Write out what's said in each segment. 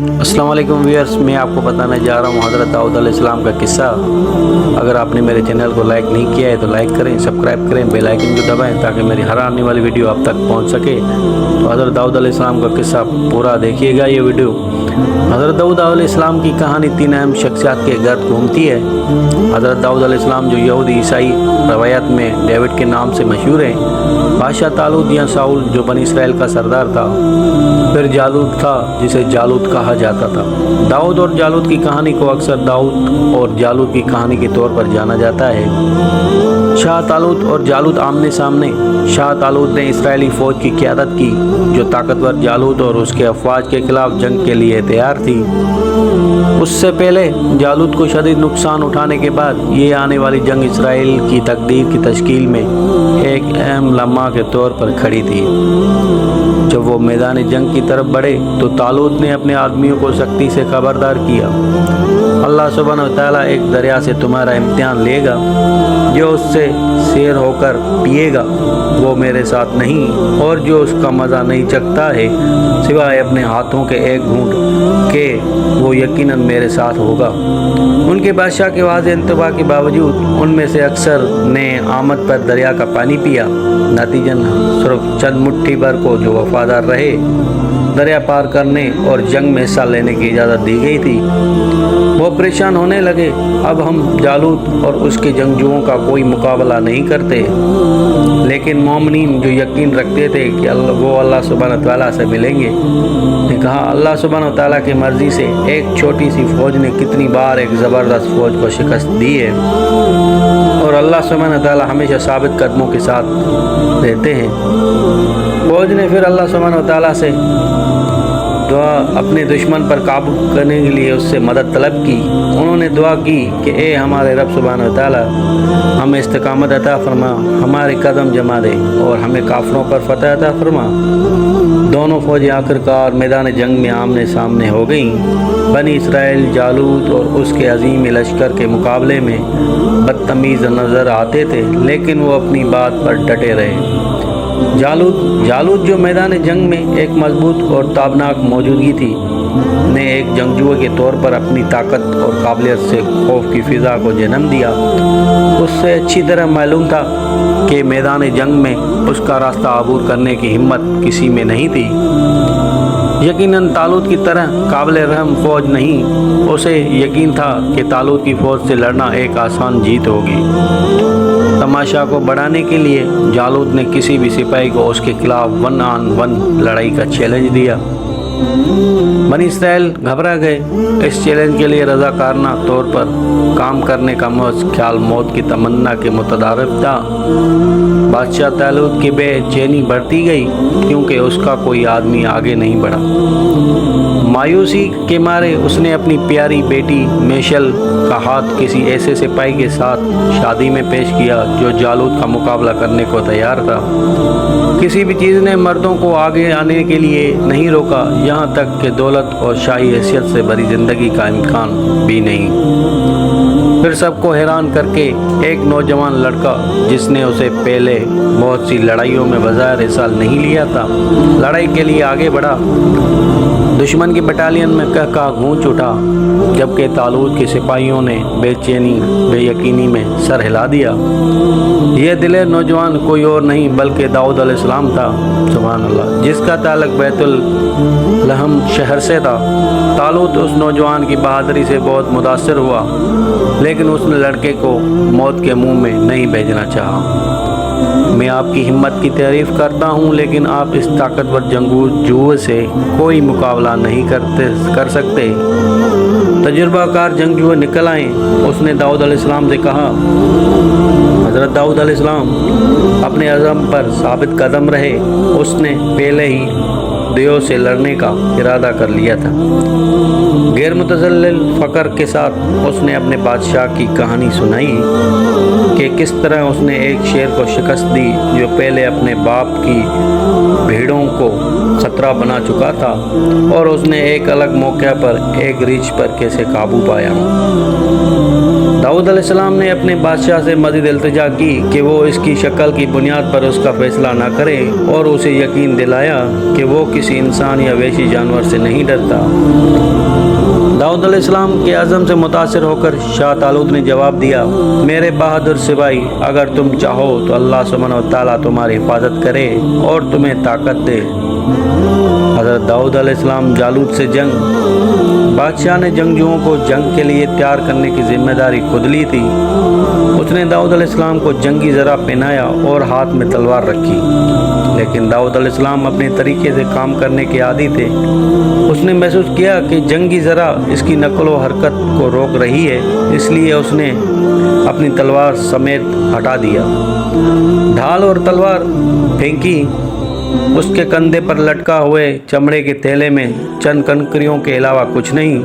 अस्सलाम वालेकुम व्यूअर्स, मैं आपको बताने जा रहा हूँ हज़रत दाऊद अलैहिस्सलाम का किस्सा। अगर आपने मेरे चैनल को लाइक नहीं किया है तो लाइक करें, सब्सक्राइब करें, बेल आइकन को दबाएं ताकि मेरी हर आने वाली वीडियो आप तक पहुँच सके। तो हज़रत दाऊद अलैहिस्सलाम का किस्सा पूरा देखिएगा ये वीडियो। हज़रत दाऊद अलैहिस्सलाम की कहानी 3 अहम शख्सियात के गर्द घूमती है। हज़रत दाऊद अलैहिस्सलाम जो यहूदी ईसाई रवायत में डेविड के नाम से मशहूर हैं, बादशाह तालूत या साउल जो बनी इसराइल का सरदार था, फिर जालूत था जिसे जालूत कहा जाता था। दाऊद और जालूत की कहानी को अक्सर दाऊद और जालूत की कहानी के तौर पर जाना जाता है। शाह तालूत और जालूत आमने सामने। शाह तालूत ने इसराइली फ़ौज की क़यादत की जो ताकतवर जालूत और उसके अफवाज के खिलाफ जंग के लिए तैयार थी। उससे पहले जालूत को शदीद नुकसान उठाने के बाद ये आने वाली जंग इसराइल की तकदीर की तश्कील में एक अहम लम्हा के तौर पर खड़ी थी। जब वो मैदान जंग की तरफ बढ़े तो तालूत ने अपने आदमियों को सख्ती से खबरदार किया, अल्लाह सुब्हानहू व तआला एक दरिया से तुम्हारा इम्तिहान लेगा, जो उससे सैर होकर पिएगा वो मेरे साथ नहीं, और जो उसका मज़ा नहीं चखता है सिवाय अपने हाथों के एक घूंट के वो यकीनन मेरे साथ होगा। उनके बादशाह के वाज़ेह इंतबा के बावजूद उनमें से अक्सर ने आमद पर दरिया का पानी पिया। नतीजन सिर्फ चंद मुट्ठी भर को जो वफादार रहे दरिया पार करने और जंग में हिस्सा लेने की इजाज़त दी गई थी। वो परेशान होने लगे, अब हम जालूत और उसके जंगजुओं का कोई मुकाबला नहीं करते। लेकिन मोमिनीन जो यकीन रखते थे कि वो अल्लाह सुब्हानहू व तआला से मिलेंगे ने कहा, अल्लाह सुब्हानहू व तआला की मर्ज़ी से एक छोटी सी फ़ौज ने कितनी बार एक ज़बरदस्त फ़ौज को शिकस्त दी है, और अल्लाह सुब्हानहू व तआला हमेशा साबित कदमों के साथ रहते हैं। फ़ौज ने फिर अल्लाह सुब्हानहू व तआला से दुआ अपने दुश्मन पर काबू करने के लिए उससे मदद तलब की। उन्होंने दुआ की कि ए हमारे रब सुब्हानहू व तआला, हमें इस्तिकामत अता फरमा, हमारे कदम जमा दे और हमें काफिरों पर फतह अता फरमा। दोनों फौजें आखिरकार मैदान जंग में आमने सामने हो गईं। बनी इसराइल जालूत और उसके अजीम लश्कर के मुकाबले में बदतमीज़ नज़र आते थे, लेकिन वो अपनी बात पर डटे रहे। जालूत जो मैदान जंग में एक मजबूत और ताबनाक मौजूदगी थी, ने एक जंगजुए के तौर पर अपनी ताकत और काबिलियत से खौफ की फ़िज़ा को जन्म दिया। उससे अच्छी तरह मालूम था कि मैदान जंग में उसका रास्ता अबूर करने की हिम्मत किसी में नहीं थी। यकीनन तालूत की तरह काबिल रहम फ़ौज नहीं, उसे यकीन था कि तालूत की फ़ौज से लड़ना एक आसान जीत होगी। तमाशा को बढ़ाने के लिए जालूत ने किसी भी सिपाही को उसके खिलाफ 1 ऑन 1 लड़ाई का चैलेंज दिया। बनी इसराइल घबरा गए। इस चैलेंज के लिए रज़ाकारना तौर पर काम करने का ख्याल मौत की तमन्ना के मुतदारिफ था। बादशाह तालूत की बेचैनी बढ़ती गई क्योंकि उसका कोई आदमी आगे नहीं बढ़ा। मायूसी के मारे उसने अपनी प्यारी बेटी मेशल का हाथ किसी ऐसे सिपाही के साथ शादी में पेश किया जो जालूत का मुकाबला करने को तैयार था। किसी भी चीज़ ने मर्दों को आगे आने के लिए नहीं रोका, यहाँ तक कि दौलत और शाही हैसियत से भरी ज़िंदगी का इम्कान भी नहीं। फिर सबको हैरान करके एक नौजवान लड़का जिसने उसे पहले बहुत सी लड़ाइयों में बज़ाहिर हिस्सा नहीं लिया था, लड़ाई के लिए आगे बढ़ा। दुश्मन की बटालियन में कह गूंज उठा, जबकि तालूत के सिपाहियों ने बेयकीनी में सर हिला दिया। यह दिलेर नौजवान कोई और नहीं बल्कि दाऊद अलैहिस्सलाम था, सुभान अल्लाह, जिसका ताल्लुक बैतुल लहम शहर से था। तालूत उस नौजवान की बहादुरी से बहुत मुतासिर हुआ, लेकिन उसने लड़के को मौत के मुंह में नहीं भेजना चाहा। मैं आपकी हिम्मत की तारीफ़ करता हूँ, लेकिन आप इस ताकतवर जंगजू से कोई मुकाबला नहीं कर सकते। तजुर्बाकार जंगजू निकल आए। उसने दाऊद अलैहिस्सलाम से कहा, हज़रत दाऊद अलैहिस्सलाम अपने अज़म पर साबित कदम रहे। उसने पहले ही देव से लड़ने का इरादा कर लिया था। गैर मुतज़ल्लिल फ़क्र के साथ उसने अपने बादशाह की कहानी सुनाई कि किस तरह उसने एक शेर को शिकस्त दी जो पहले अपने बाप की भेड़ों को ख़तरा बना चुका था, और उसने एक अलग मौके पर एक रीछ पर कैसे काबू पाया। दाऊद अलैहिस्सलाम ने अपने बादशाह से मज़ीद इल्तिजा की कि वो इसकी शक्ल की बुनियाद पर उसका फ़ैसला ना करे और उसे यकीन दिलाया कि वो किसी इंसान या वहशी जानवर से नहीं डरता। दाऊद अलैहिस्सलाम के अज़म से मुतासिर होकर शाह तालूत ने जवाब दिया, मेरे बहादुर सिपाही, अगर तुम चाहो तो अल्लाह सुब्हानहू व तआला तुम्हारी हिफाजत करे और तुम्हें ताकत दे। हज़रत दाऊद अलैहिस्सलाम जालूत से जंग। बादशाह ने जंगजुओं को जंग के लिए तैयार करने की जिम्मेदारी खुद ली थी। उसने दाऊद अलैहिस्सलाम को जंगी ज़रा पहनाया और हाथ में तलवार रखी, लेकिन दाऊद अलैहिस्सलाम अपने तरीके से काम करने के आदी थे। उसने महसूस किया कि जंगी ज़रा इसकी नकल व हरकत को रोक रही है, इसलिए उसने अपनी तलवार समेत हटा दिया। ढाल और तलवार फेंकी। उसके कंधे पर लटका हुए चमड़े के थैले में चंद कंकरियों के अलावा कुछ नहीं।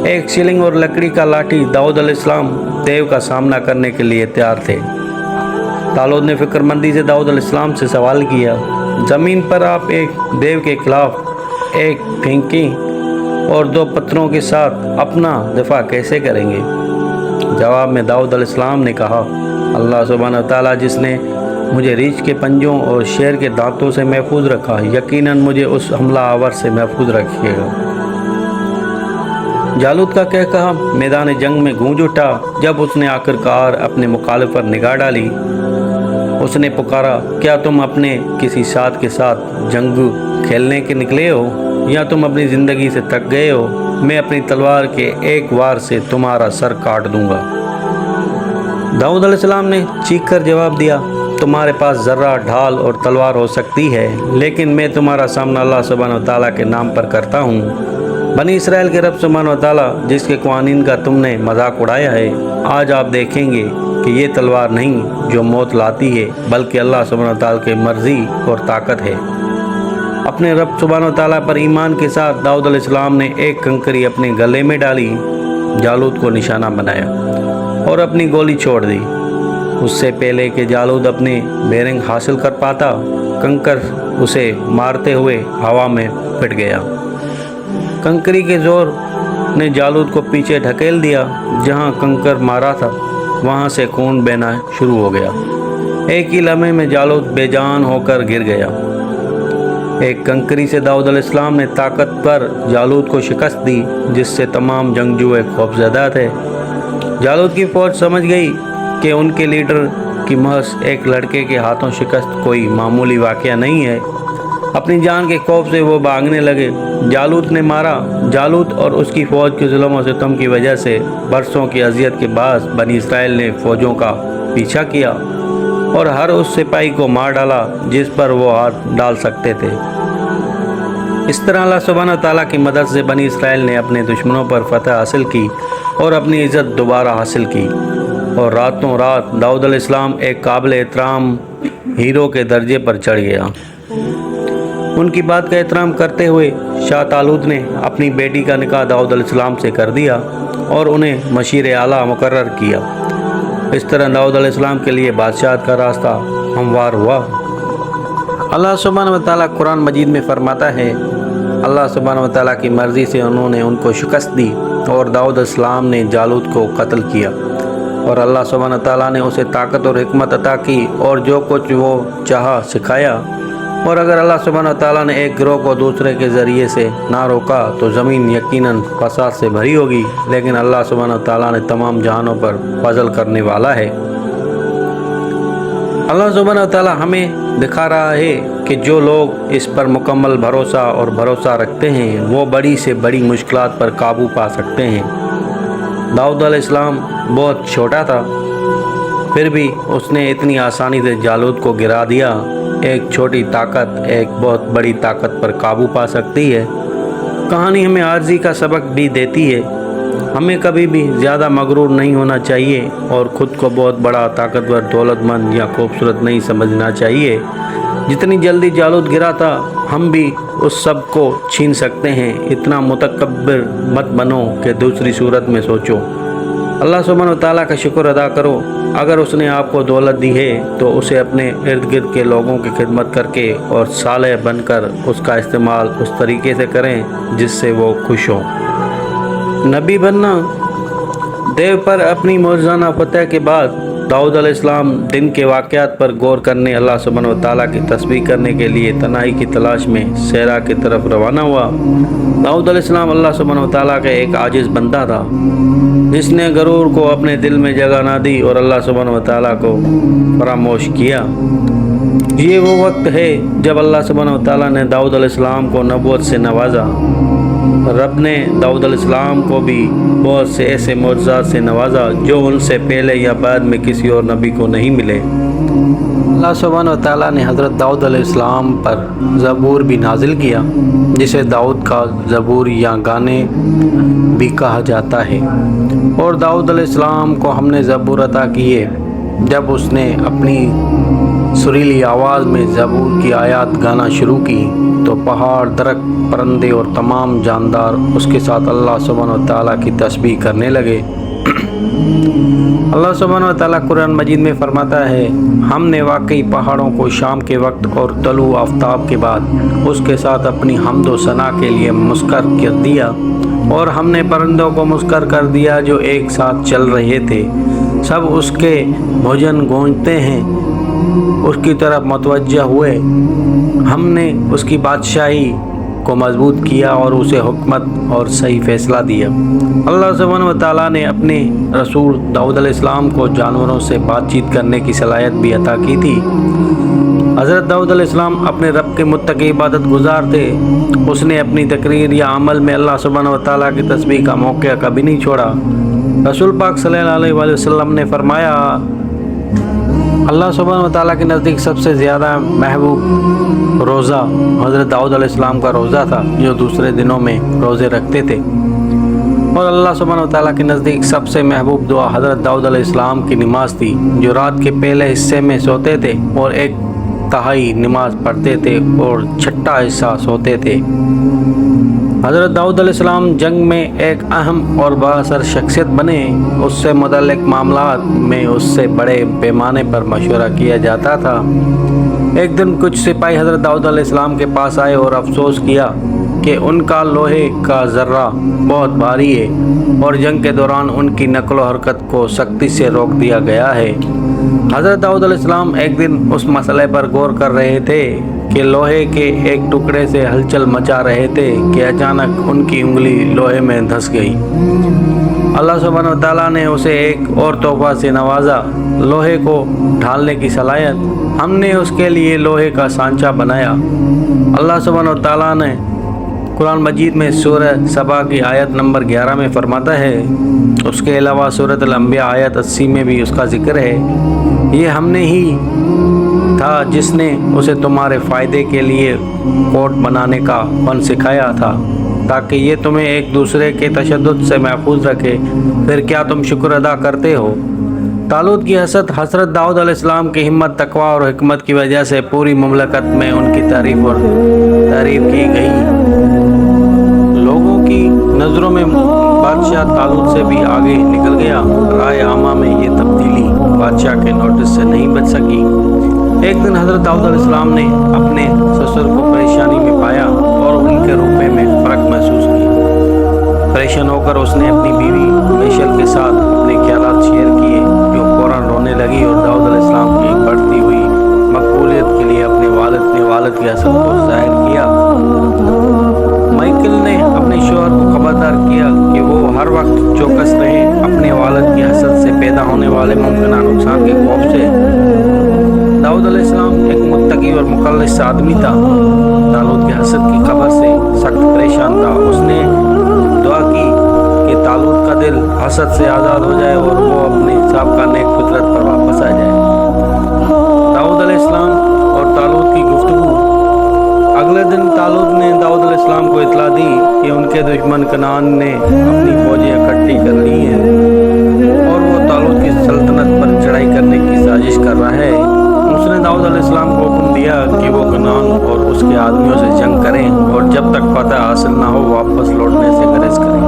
एक शिलिंग और लकड़ी का लाठी। दाऊद अलैहिस्सलाम देव का सामना करने के लिए तैयार थे। तालूत ने फिक्रमंदी से दाऊद अलैहिस्सलाम से सवाल किया, ज़मीन पर आप एक देव के खिलाफ एक फेंकी और 2 पत्थरों के साथ अपना दफा कैसे करेंगे? जवाब में दाऊद अलैहिस्सलाम ने कहा, अल्लाह सुब्हानहू व तआला जिसने मुझे रीछ के पंजों और शेर के दांतों से महफूज रखा, यकीनन मुझे उस हमला आवर से महफूज रखिएगा। जालूत का कहा मैदान जंग में गूंज उठा। जब उसने आखिरकार अपने मुखालिफ पर निगाह डाली, उसने पुकारा, क्या तुम अपने किसी साथ के साथ जंग खेलने के निकले हो या तुम अपनी ज़िंदगी से थक गए हो? मैं अपनी तलवार के एक वार से तुम्हारा सर काट दूंगा। दाऊद अलैहिस्सलाम ने चीख कर जवाब दिया, तुम्हारे पास ज़र्रा, ढाल और तलवार हो सकती है, लेकिन मैं तुम्हारा सामना अल्लाह सुब्हानहू व तआला के नाम पर करता हूँ। बनी इसराइल के रब सुब्हानहू व तआला जिसके क़वानीन का तुमने मजाक उड़ाया है, आज आप देखेंगे कि ये तलवार नहीं जो मौत लाती है, बल्कि अल्लाह सुब्हानहू व तआला की मर्ज़ी और ताकत है। अपने रब सुब्हानहू व तआला पर ईमान के साथ दाऊद अलैहिस्सलाम ने एक कंकरी अपने गले में डाली, जालूत को निशाना बनाया और अपनी गोली छोड़ दी। उससे पहले कि जालूत अपने बेरंग हासिल कर पाता, कंकर उसे मारते हुए हवा में पिट गया। कंकरी के जोर ने जालूत को पीछे ढकेल दिया। जहां कंकर मारा था वहां से खून बहना शुरू हो गया। एक ही लम्हे में जालूत बेजान होकर गिर गया। एक कंकरी से दाऊद अलैहिस्सलाम ने ताकतवर जालूत को शिकस्त दी, जिससे तमाम जंगजू खौफजदा थे। जालूत की फौज समझ गई कि उनके लीडर की महज एक लड़के के हाथों शिकस्त कोई मामूली वाक़या नहीं है। अपनी जान के खौफ से वो भागने लगे। जालूत ने मारा। जालूत और उसकी फ़ौज के जुल्म और सितम की वजह से बरसों की अजियत के बाद बनी इसराइल ने फ़ौजों का पीछा किया और हर उस सिपाही को मार डाला जिस पर वो हाथ डाल सकते थे। इस तरह अल्लाह सुब्हानहू व तआला की मदद से बनी इसराइल ने अपने दुश्मनों पर फतह हासिल की और अपनी इज़्ज़त दोबारा हासिल की, और रातों रात दाऊद अलैहिस्सलाम एक काबिल एहतराम हीरो के दर्जे पर चढ़ गया। उनकी बात का एहतराम करते हुए शाह तालूत ने अपनी बेटी का निकाह दाऊद अलैहिस्सलाम से कर दिया और उन्हें मशीर आला मुकर्रर किया। इस तरह दाऊद अलैहिस्सलाम के लिए बादशाहत का रास्ता हमवार हुआ। अल्लाह सुब्हानहू व तआला कुरान मजीद में फरमाता है, अल्लाह सुब्हानहू व तआला की मर्ज़ी से उन्होंने उनको शिकस्त दी और दाऊद अलैहिस्सलाम ने जालूत को कत्ल किया, और अल्लाह सुब्हानहू व तआला ने उसे ताकत और हिकमत अता की और जो कुछ वो चाहा सिखाया। और अगर अल्लाह सुब्हानहू व तआला ने एक गिरोह को दूसरे के ज़रिए से ना रोका तो ज़मीन यकीनन फसाद से भरी होगी, लेकिन अल्लाह सुब्हानहू व तआला ने तमाम जहानों पर फजल करने वाला है। अल्लाह सुब्हानहू व तआला हमें दिखा रहा है कि जो लोग इस पर मुकम्मल भरोसा रखते हैं वो बड़ी से बड़ी मुश्किलात पर काबू पा सकते हैं। दाऊद अलैहिस्सलाम बहुत छोटा था, फिर भी उसने इतनी आसानी से जालूत को गिरा दिया। एक छोटी ताकत एक बहुत बड़ी ताकत पर काबू पा सकती है। कहानी हमें आजिज़ी का सबक भी देती है। हमें कभी भी ज़्यादा मगरूर नहीं होना चाहिए और ख़ुद को बहुत बड़ा, ताकतवर, दौलतमंद या खूबसूरत नहीं समझना चाहिए। जितनी जल्दी जालूत गिरा था, हम भी उस सब को छीन सकते हैं। इतना मुतकब्बिर मत बनो कि दूसरी सूरत में सोचो। अल्लाह सुब्हानहू व तआला का शुक्र अदा करो। अगर उसने आपको दौलत दी है तो उसे अपने इर्द गिर्द के लोगों की खिदमत करके और सालेह बनकर उसका इस्तेमाल उस तरीके से करें जिससे वो खुश हों। नबी बनना دیو پر اپنی موجزانہ فتح کے بعد داؤد علیہ السلام دن کے واقعات پر غور کرنے، اللہ سبحانہ و تعالیٰ کی تسبیح کرنے کے لیے تنہائی کی تلاش میں صحرا کی طرف روانہ ہوا۔ داؤد علیہ السلام اللہ سبحانہ و تعالیٰ کا ایک عاجز بندہ تھا جس نے غرور کو اپنے دل میں جگہ نہ دی اور اللہ سبحانہ و تعالیٰ کو فراموش کیا۔ یہ وہ وقت ہے جب اللہ سبحانہ و تعالیٰ نے داؤد علیہ السلام کو نبوت سے نوازا۔ رب نے داؤد علیہ السلام کو بھی بہت سے ایسے معجزات سے نوازا جو ان سے پہلے یا بعد میں کسی اور نبی کو نہیں ملے۔ اللہ سبحانہ و تعالیٰ نے حضرت داؤد علیہ السلام پر زبور بھی نازل کیا، جسے داؤد کا زبور یا گانے بھی کہا جاتا ہے، اور داؤد علیہ السلام کو ہم نے زبور عطا کیے جب اس نے اپنی سریلی آواز میں زبور کی آیات گانا شروع کی تو پہاڑ، درخت، پرندے اور تمام جاندار اس کے ساتھ اللہ سبحانہ و تعالیٰ کی تسبیح کرنے لگے۔ اللہ سبحانہ و تعالیٰ قرآن مجید میں فرماتا ہے، ہم نے واقعی پہاڑوں کو شام کے وقت اور طلوع آفتاب کے بعد اس کے ساتھ اپنی حمد و ثنا کے لیے مسخر کر دیا، اور ہم نے پرندوں کو مسخر کر دیا جو ایک ساتھ چل رہے تھے، سب اس کے بھجن گونجتے ہیں اس کی طرف متوجہ ہوئے۔ ہم نے اس کی بادشاہی کو مضبوط کیا اور اسے حکمت اور صحیح فیصلہ دیا۔ اللہ سبحانہ و تعالیٰ نے اپنے رسول داؤد علیہ السلام کو جانوروں سے بات چیت کرنے کی صلاحیت بھی عطا کی تھی۔ حضرت داؤد علیہ السلام اپنے رب کے متقی عبادت گزار تھے۔ اس نے اپنی تقریر یا عمل میں اللہ سبحانہ و تعالیٰ کی تسبیح کا موقع کبھی نہیں چھوڑا۔ رسول پاک صلی اللہ علیہ وآلہ وسلم نے فرمایا، اللہ سبحانہ و تعالیٰ کے نزدیک سب سے زیادہ محبوب روزہ حضرت داؤد علیہ السلام کا روزہ تھا، جو دوسرے دنوں میں روزے رکھتے تھے، اور اللہ سبحانہ و تعالیٰ کے نزدیک سب سے محبوب دعا حضرت داؤد علیہ السلام کی نماز تھی، جو رات کے پہلے حصے میں سوتے تھے اور 1/3 نماز پڑھتے تھے اور 6واں حصہ سوتے تھے۔ حضرت داؤد علیہ السلام جنگ میں ایک اہم اور بااثر شخصیت بنے۔ اس سے متعلق معاملات میں اس سے بڑے پیمانے پر مشورہ کیا جاتا تھا۔ ایک دن کچھ سپاہی حضرت داؤد علیہ السلام کے پاس آئے اور افسوس کیا کہ ان کا لوہے کا ذرہ بہت بھاری ہے اور جنگ کے دوران ان کی نقل و حرکت کو سختی سے روک دیا گیا ہے۔ حضرت داؤد علیہ السلام ایک دن اس مسئلے پر غور کر رہے تھے کہ لوہے کے ایک ٹکڑے سے ہلچل مچا رہے تھے کہ اچانک ان کی انگلی لوہے میں دھس گئی۔ اللہ سبحانہ و تعالیٰ نے اسے ایک اور تحفہ سے نوازا، لوہے کو ڈھالنے کی صلاحیت۔ ہم نے اس کے لیے لوہے کا سانچہ بنایا۔ اللہ سبحانہ و تعالیٰ نے قرآن مجید میں سورہ سبا کی آیت نمبر 11 میں فرماتا ہے، اس کے علاوہ سورۃ الانبیاء آیت 80 میں بھی اس کا ذکر ہے، یہ ہم نے ہی تھا جس نے اسے تمہارے فائدے کے لیے کوٹ بنانے کا فن سکھایا تھا تاکہ یہ تمہیں ایک دوسرے کے تشدد سے محفوظ رکھے، پھر کیا تم شکر ادا کرتے ہو؟ طالوت کی حسد حضرت داؤد علیہ السلام کی ہمت، تقوی اور حکمت کی وجہ سے پوری مملکت میں ان کی تعریف کی گئی۔ لوگوں کی نظروں میں بادشاہ طالوت سے بھی آگے نکل گیا۔ رائے عامہ میں یہ تبدیلی بادشاہ کے نوٹس سے نہیں بچ سکی۔ ایک دن حضرت داؤد علیہ السلام نے اپنے سسر کو پریشانی میں پایا اور ان کے روپے میں فرق محسوس کیا۔ پریشان ہو کر اس نے اپنی بیوی میشل کے ساتھ اپنے خیالات شیئر کیے، جو فوراً رونے لگی اور داؤد علیہ السلام کی بڑھتی ہوئی مقبولیت کے لیے اپنے والد کی حسد کو ظاہر کیا۔ مائیکل نے اپنے شوہر کو خبردار کیا کہ وہ ہر وقت چوکس رہیں اپنے والد کی حسد سے پیدا ہونے والے ممکنہ نقصان کے خوف سے۔ داؤد علیہ السلام ایک متقی اور مخلص آدمی تھا۔ طالوت کے حسد کی خبر سے سخت پریشان تھا۔ اس نے دعا کی کہ طالوت کا دل حسد سے آزاد ہو جائے اور وہ اپنے سابقہ نیک فطرت پر واپس آ جائے۔ داؤد علیہ السلام اور طالوت کی گفتگو۔ اگلے دن طالوت نے داؤد علیہ السلام کو اطلاع دی کہ ان کے دشمن کنعان نے اپنی فوجیں اکٹھی کر لی ہیں اور وہ طالوت کی سلطنت پر چڑھائی کرنے کی سازش کر رہا ہے۔ اس نے داؤد علیہ السلام کو حکم دیا کہ وہ کنعان اور اس کے آدمیوں سے جنگ کریں اور جب تک فتح حاصل نہ ہو واپس لوٹنے سے گریز کریں۔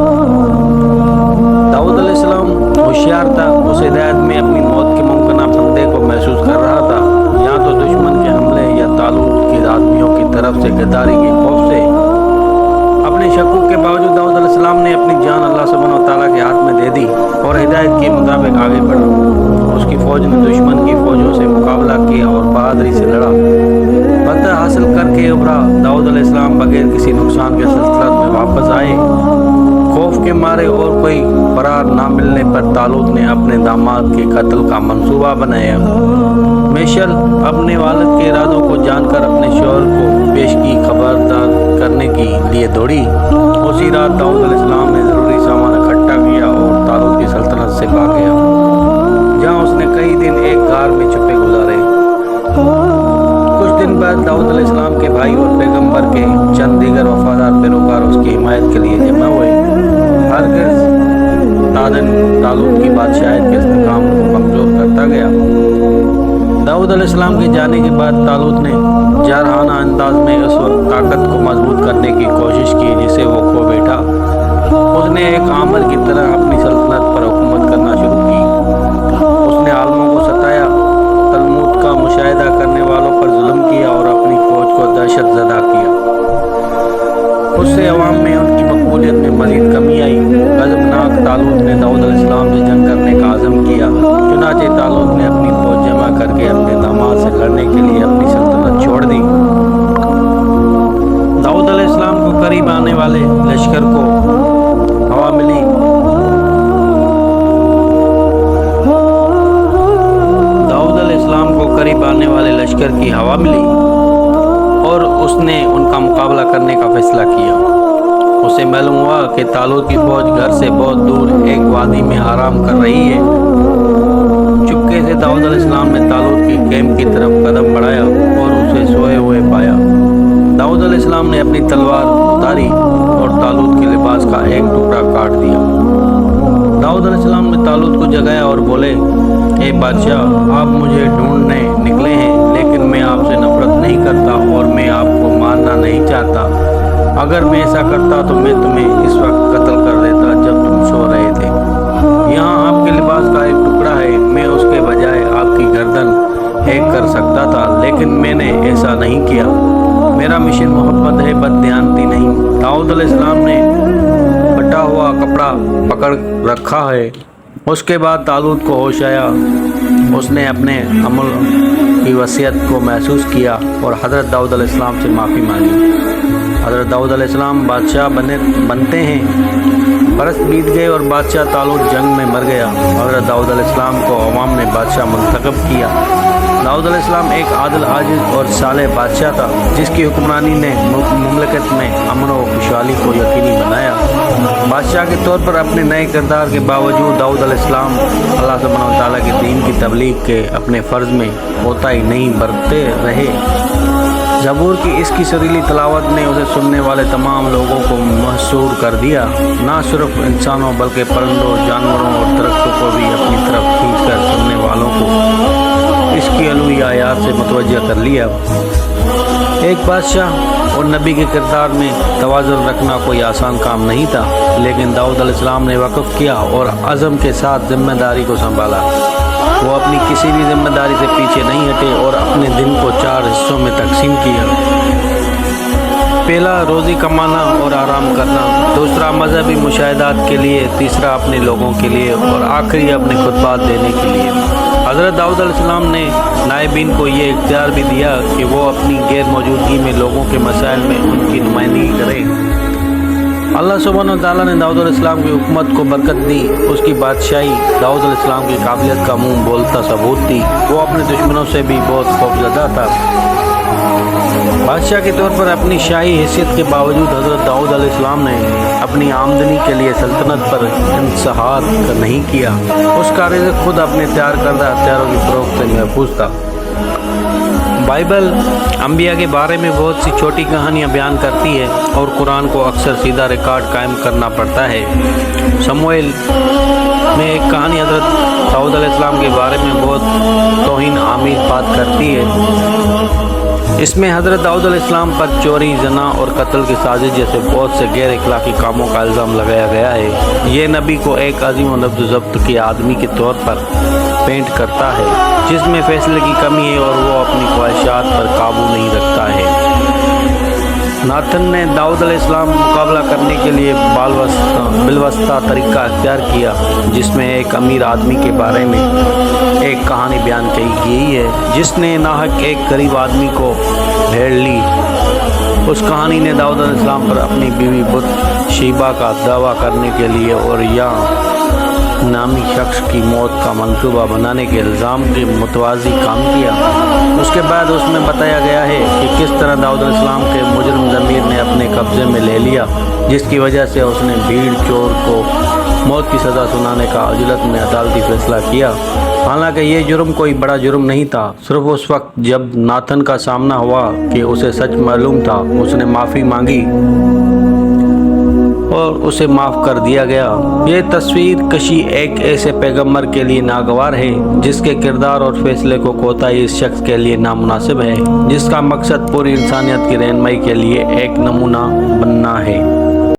داؤد علیہ السلام ہوشیار تھا، اس ہدایت میں اپنی موت کے ممکنہ فندے کو محسوس کر رہا تھا، یا تو دشمن کے حملے یا طالوت کے آدمیوں کی طرف سے غداری کے خوف سے۔ اپنے شکوک کے باوجود داؤد علیہ السلام نے اپنی جان اللہ سبحانہ و تعالیٰ کے ہاتھ میں دے دی اور ہدایت ابھرا داؤد علیہ السلام بغیر کسی نقصان کے سلطنت میں واپس آئے۔ خوف کے مارے اور کوئی فرار نہ ملنے پر طالوت نے اپنے داماد کے قتل کا منصوبہ بنایا۔ میشل اپنے والد کے ارادوں کو جان کر اپنے شوہر کو پیشگی خبردار کرنے کے لیے دوڑی۔ اسی رات داؤد علیہ السلام نے ضروری سامان اکٹھا کیا اور طالوت کی سلطنت سے بھاگ گیا، جہاں اس نے کئی دن ایک غار میں چھپے گزارے۔ کچھ دن بعد داؤد علیہ السلام کے بھائی اور پیغمبر کے چند دیگر وفادار پیروکار اس کی حمایت کے لیے جمع ہوئے۔ ہرگز طالوت کی بادشاہت کے استحکام کو کمزور کرتا گیا۔ داؤد علیہ السلام کے جانے کے بعد طالوت نے جارحانہ انداز میں اس طاقت کو مضبوط کرنے کی کوشش کی جسے وہ کھو بیٹھا۔ اس نے ایک عامل کی طرح اپنی سلطنت پر حکومت کرنا شروع کی۔ اس نے عالموں کو ستایا، تلمود کا مشاہدہ کرنے والوں پر ظلم کیا اور اپنی فوج کو دہشت زدہ کیا۔ اس سے عوام میں ان کی مقبولیت میں مزید کمی آئی۔ غضبناک طالوت نے داؤد علیہ السلام سے جنگ کرنے کا عزم کیا۔ چنانچہ طالوت نے اپنی فوج جمع کر کے اپنے داماد سے لڑنے کے لیے اپنی سلطنت چھوڑ دی۔ داؤد علیہ السلام کو قریب آنے والے لشکر کو ہوا ملی۔ داؤد علیہ السلام کو قریب آنے والے لشکر کی ہوا ملی اور اس نے ان کا مقابلہ کرنے کا فیصلہ کیا۔ اسے معلوم ہوا کہ طالوت کی فوج گھر سے بہت دور ایک وادی میں آرام کر رہی ہے۔ چپکے سے داؤد علیہ السلام نے طالوت کی کیمپ کی طرف قدم بڑھایا اور اسے سوئے ہوئے پایا۔ داؤد علیہ السلام نے اپنی تلوار اتاری اور طالوت کے لباس کا ایک ٹکڑا کاٹ دیا۔ داؤد علیہ السلام نے طالوت کو جگایا اور بولے، اے بادشاہ، آپ مجھے ڈھونڈنے نکلے ہیں، لیکن میں آپ سے نفرت نہیں کرتا اور میں آپ کو مارنا نہیں چاہتا۔ اگر میں ایسا کرتا تو میں تمہیں اس وقت قتل کر دیتا جب تم سو رہے تھے۔ یہاں آپ کے لباس کا ایک ٹکڑا ہے، میں اس کے بجائے آپ کی گردن ہیک کر سکتا تھا، لیکن میں نے ایسا نہیں کیا۔ میرا مشن محبت ہے، بددیانتی نہیں۔ داؤد علیہ السلام نے پھٹا ہوا کپڑا پکڑ رکھا ہے۔ اس کے بعد طالوت کو ہوش آیا۔ اس نے اپنے عمل کی وصیت کو محسوس کیا اور حضرت داؤد علیہ السلام سے معافی مانگی۔ حضرت داؤد علیہ السلام بادشاہ بنتے ہیں۔ برس بیت گئے اور بادشاہ طالوت جنگ میں مر گیا۔ حضرت داؤد علیہ السلام کو عوام نے بادشاہ منتخب کیا۔ داؤد علیہ السلام ایک عادل، عاجز اور صالح بادشاہ تھا جس کی حکمرانی نے مملکت میں امن و خوشحالی کو یقینی بنایا۔ بادشاہ کے طور پر اپنے نئے کردار کے باوجود داؤد علیہ السلام اللہ سبحانہ و تعالیٰ کے دین کی تبلیغ کے اپنے فرض میں کوتاہی نہیں برتتے رہے۔ زبور کی اس کی سریلی تلاوت نے اسے سننے والے تمام لوگوں کو محصور کر دیا۔ نہ صرف انسانوں بلکہ پرندوں، جانوروں اور درختوں کو بھی اپنی طرف کھینچ کر سننے والوں کو اس کی علوی آیات سے متوجہ کر لیا۔ ایک بادشاہ اور نبی کے کردار میں توازن رکھنا کوئی آسان کام نہیں تھا، لیکن داؤد علیہ السلام نے وقف کیا اور عزم کے ساتھ ذمہ داری کو سنبھالا۔ وہ اپنی کسی بھی ذمہ داری سے پیچھے نہیں ہٹے اور اپنے دن کو 4 حصوں میں تقسیم کیا۔ پہلا روزی کمانا اور آرام کرنا، دوسرا مذہبی مشاہدات کے لیے، تیسرا اپنے لوگوں کے لیے اور آخری اپنے خطبات دینے کے لیے۔ حضرت داؤد علیہ السلام نے نائبین کو یہ اختیار بھی دیا کہ وہ اپنی غیر موجودگی میں لوگوں کے مسائل میں ان کی نمائندگی کریں۔ اللہ سبحانہ و تعالیٰ نے داؤد علیہ السلام کی حکومت کو برکت دی۔ اس کی بادشاہی داؤد علیہ السلام کی قابلیت کا منہ بولتا ثبوت تھی۔ وہ اپنے دشمنوں سے بھی بہت خوفزدہ تھا۔ بادشاہ کے طور پر اپنی شاہی حیثیت کے باوجود حضرت داؤد علیہ السلام نے اپنی آمدنی کے لیے سلطنت پر انحصار نہیں کیا۔ اس کا رزق خود اپنے تیار کردہ ہتھیاروں کی فروخت سے محفوظ تھا۔ بائبل انبیاء کے بارے میں بہت سی چھوٹی کہانیاں بیان کرتی ہے اور قرآن کو اکثر سیدھا ریکارڈ قائم کرنا پڑتا ہے۔ سموئیل میں ایک کہانی حضرت داؤد علیہ السلام کے بارے میں بہت توہین آمیز بات کرتی ہے۔ اس میں حضرت داؤد علیہ السلام پر چوری، زنا اور قتل کی سازش جیسے بہت سے غیر اخلاقی کاموں کا الزام لگایا گیا ہے۔ یہ نبی کو ایک عظیم و نبض و ضبط کے آدمی کے طور پر پینٹ کرتا ہے جس میں فیصلے کی کمی ہے اور وہ اپنی خواہشات پر قابو نہیں رکھتا ہے۔ नाथन ने दाऊद अलैहिस्सलाम मुकाबला करने के लिए बिलवस्ता तरीका अख्तियार किया, जिसमें एक अमीर आदमी के बारे में एक कहानी बयान की गई है जिसने नाहक एक गरीब आदमी को भेड़ ली। उस कहानी ने दाऊद अलैहिस्सलाम पर अपनी बीवी बुत शीबा का दावा करने के लिए और या नामी शख्स की मौत का मंसूबा बनाने के इल्ज़ाम के मुतवाज़ी काम किया। उसके बाद उसमें बताया गया है कि किस तरह दाऊद अलैहिस्सलाम के मुजरिम ज़मीर ने अपने कब्ज़े में ले लिया, जिसकी वजह से उसने भीड़ चोर को मौत की सज़ा सुनाने का अदालत में अदालती फैसला किया। हालांकि ये जुर्म कोई बड़ा जुर्म नहीं था। सिर्फ उस वक्त जब नाथन का सामना हुआ कि उसे सच मालूम था, उसने माफ़ी मांगी और उसे माफ़ कर दिया गया। ये तस्वीर कशी एक ऐसे पैगंबर के लिए नागवार है जिसके किरदार और फैसले को कोताही इस शख्स के लिए नामुनासिब है, जिसका मकसद पूरी इंसानियत की रहनुमाई के लिए एक नमूना बनना है।